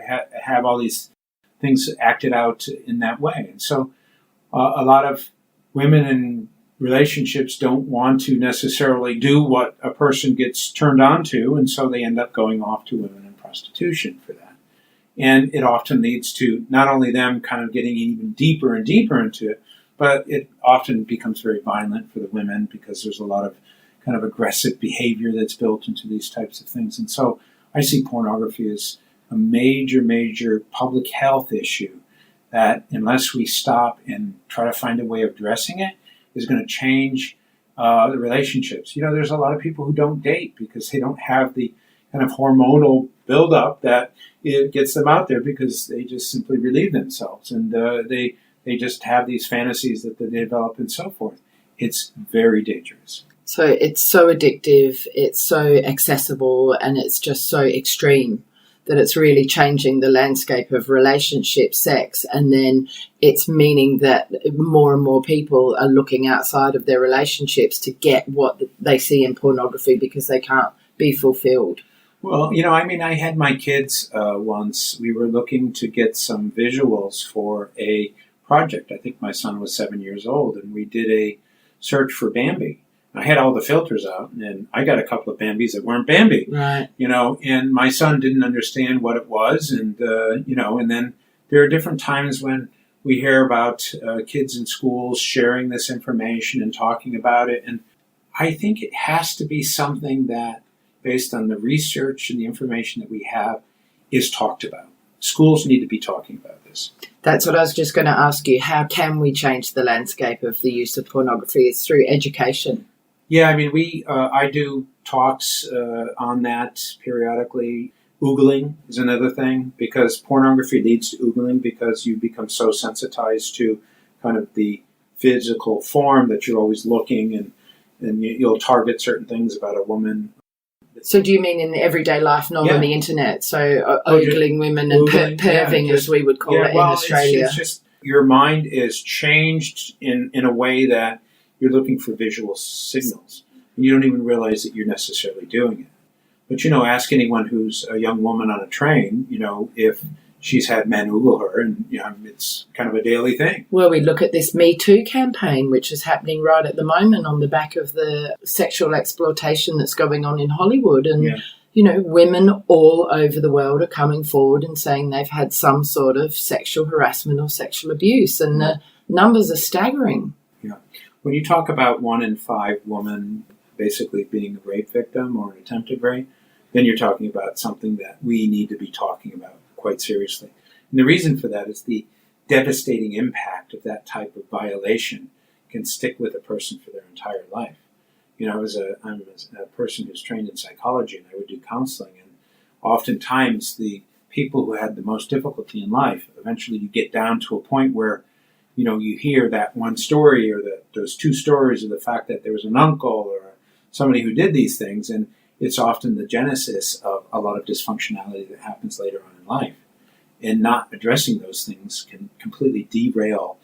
have all these things acted out in that way. And so a lot of women in relationships don't want to necessarily do what a person gets turned on to, and so they end up going off to women in prostitution for that. And it often leads to not only them kind of getting even deeper and deeper into it, but it often becomes very violent for the women because there's a lot of kind of aggressive behavior that's built into these types of things. And so I see pornography as a major, major public health issue that unless we stop and try to find a way of addressing it, is going to change the relationships. There's a lot of people who don't date because they don't have the kind of hormonal buildup that it gets them out there because they just simply relieve themselves and they just have these fantasies that they develop and so forth. It's very dangerous. So it's so addictive, it's so accessible, and it's just so extreme that it's really changing the landscape of relationship, sex, and then it's meaning that more and more people are looking outside of their relationships to get what they see in pornography because they can't be fulfilled. Well, I had my kids once. We were looking to get some visuals for a project. I think my son was 7 years old, and we did a search for Bambi. I had all the filters out, and I got a couple of Bambis that weren't Bambi. Right. And my son didn't understand what it was, and and then there are different times when we hear about kids in schools sharing this information and talking about it, and I think it has to be something that, based on the research and the information that we have, is talked about. Schools need to be talking about this. That's what I was just going to ask you. How can we change the landscape of the use of pornography? It's through education. Yeah, I do talks on that periodically. Oogling is another thing because pornography leads to oogling because you become so sensitized to kind of the physical form that you're always looking and you'll target certain things about a woman. So do you mean in everyday life, not on the internet? So ogling women and perving, as we would call it in Australia. It's just your mind is changed in a way that you're looking for visual signals. And you don't even realize that you're necessarily doing it. But, ask anyone who's a young woman on a train, if she's had men oogle her, and it's kind of a daily thing. Well, we look at this Me Too campaign, which is happening right at the moment on the back of the sexual exploitation that's going on in Hollywood. And, women all over the world are coming forward and saying they've had some sort of sexual harassment or sexual abuse. And the numbers are staggering. Yeah. When you talk about 1 in 5 women basically being a rape victim or an attempted rape, then you're talking about something that we need to be talking about quite seriously. And the reason for that is the devastating impact of that type of violation can stick with a person for their entire life. I'm a person who's trained in psychology, and I would do counseling, and oftentimes the people who had the most difficulty in life, eventually you get down to a point where you hear that one story or those 2 stories of the fact that there was an uncle or somebody who did these things, and it's often the genesis of a lot of dysfunctionality that happens later on in life. And not addressing those things can completely derail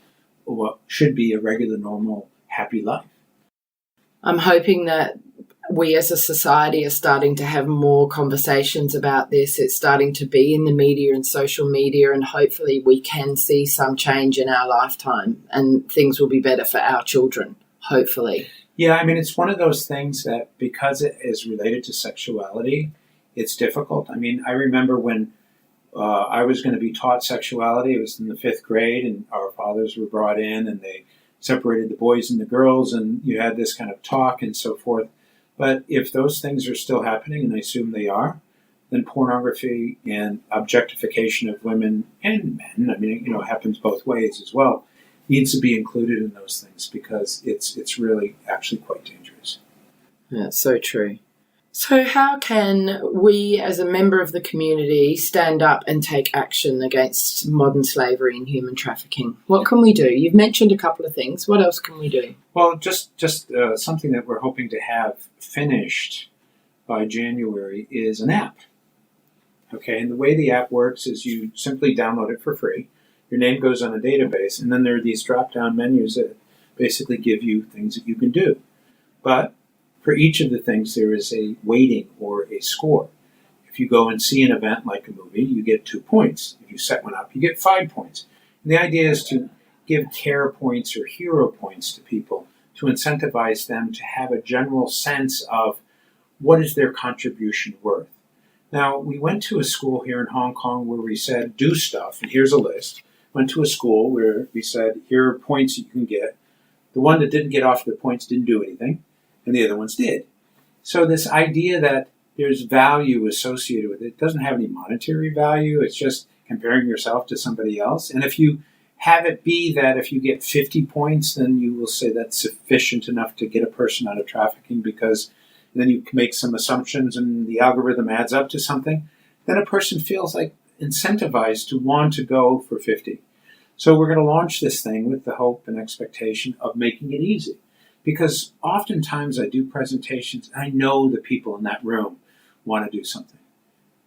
what should be a regular, normal, happy life. I'm hoping that we as a society are starting to have more conversations about this. It's starting to be in the media and social media, and hopefully we can see some change in our lifetime and things will be better for our children, hopefully. Yeah, I mean, it's one of those things that because it is related to sexuality, it's difficult. I mean, I remember when I was going to be taught sexuality, it was in the fifth grade, and our fathers were brought in and they separated the boys and the girls, and you had this kind of talk and so forth. But if those things are still happening, and I assume they are, then pornography and objectification of women and men, I mean, it happens both ways as well, needs to be included in those things because it's really actually quite dangerous. Yeah, so true. So how can we, as a member of the community, stand up and take action against modern slavery and human trafficking? What can we do? You've mentioned a couple of things. What else can we do? Well, just something that we're hoping to have finished by January is an app. Okay, and the way the app works is you simply download it for free. Your name goes on a database, and then there are these drop-down menus that basically give you things that you can do. But for each of the things, there is a weighting or a score. If you go and see an event like a movie, you get 2 points. If you set one up, you get 5 points. And the idea is to give care points or hero points to people to incentivize them to have a general sense of what is their contribution worth. Now, we went to a school here in Hong Kong where we said, do stuff, and here's a list. Went to a school where we said, here are points you can get. The one that didn't get off the points didn't do anything, and the other ones did. So this idea that there's value associated with it doesn't have any monetary value. It's just comparing yourself to somebody else. And if you have it be that if you get 50 points, then you will say that's sufficient enough to get a person out of trafficking because then you can make some assumptions and the algorithm adds up to something, then a person feels like incentivized to want to go for 50. So we're going to launch this thing with the hope and expectation of making it easy. Because oftentimes I do presentations, and I know the people in that room want to do something.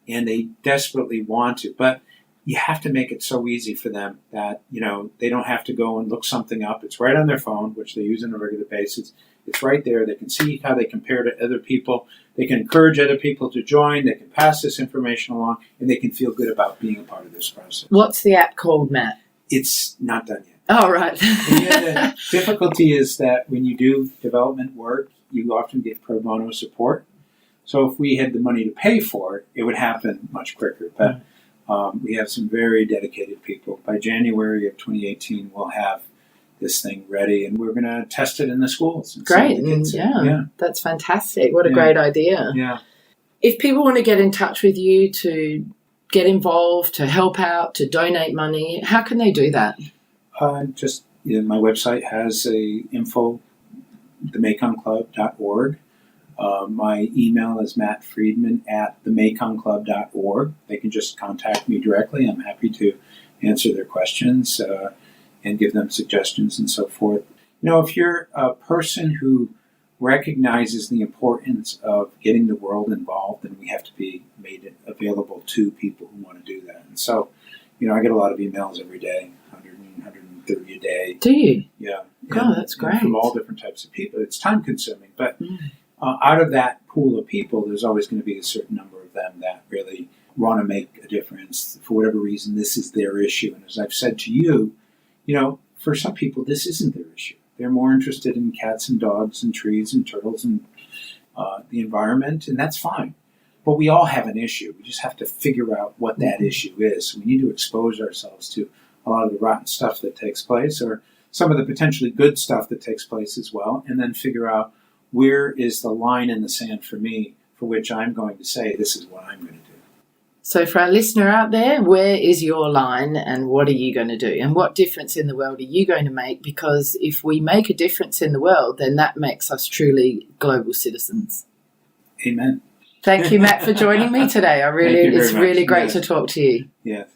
And they desperately want to. But you have to make it so easy for them that, they don't have to go and look something up. It's right on their phone, which they use on a regular basis. It's right there. They can see how they compare to other people. They can encourage other people to join. They can pass this information along, and they can feel good about being a part of this process. What's the app called, Matt? It's not done yet. Oh, right. The difficulty is that when you do development work, you often get pro bono support. So if we had the money to pay for it, it would happen much quicker. But we have some very dedicated people. By January of 2018, we'll have this thing ready, and we're going to test it in the schools. Great. Yeah, that's fantastic. What a great idea. Yeah. If people want to get in touch with you to get involved, to help out, to donate money, how can they do that? My website has a info, themekongclub.org. My email is mattfriedman@themekongclub.org. They can just contact me directly. I'm happy to answer their questions and give them suggestions and so forth. If you're a person who recognizes the importance of getting the world involved, then we have to be made available to people who want to do that. And so, I get a lot of emails every day, 130 a day. Do you? Yeah. God, that's great. From all different types of people. It's time consuming, but out of that pool of people, there's always going to be a certain number of them that really want to make a difference. For whatever reason, this is their issue. And as I've said to you, for some people, this isn't their issue. They're more interested in cats and dogs and trees and turtles and the environment, and that's fine. But we all have an issue. We just have to figure out what that issue is. So we need to expose ourselves to a lot of the rotten stuff that takes place or some of the potentially good stuff that takes place as well, and then figure out where is the line in the sand for me for which I'm going to say this is what I'm going to do. So for our listener out there, where is your line and what are you going to do? And what difference in the world are you going to make? Because if we make a difference in the world, then that makes us truly global citizens. Amen. Thank you, Matt, for joining me today. It's really great to talk to you. Yes.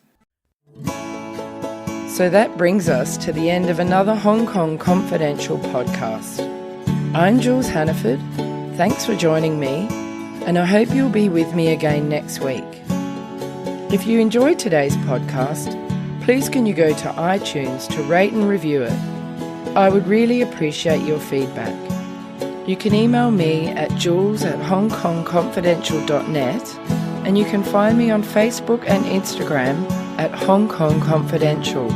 So that brings us to the end of another Hong Kong Confidential podcast. I'm Jules Hannaford. Thanks for joining me, and I hope you'll be with me again next week. If you enjoyed today's podcast, please can you go to iTunes to rate and review it. I would really appreciate your feedback. You can email me at jules@hongkongconfidential.net, and you can find me on Facebook and Instagram at Hong Kong Confidential.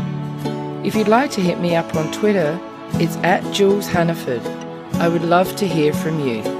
If you'd like to hit me up on Twitter, it's @Jules Hannaford. I would love to hear from you.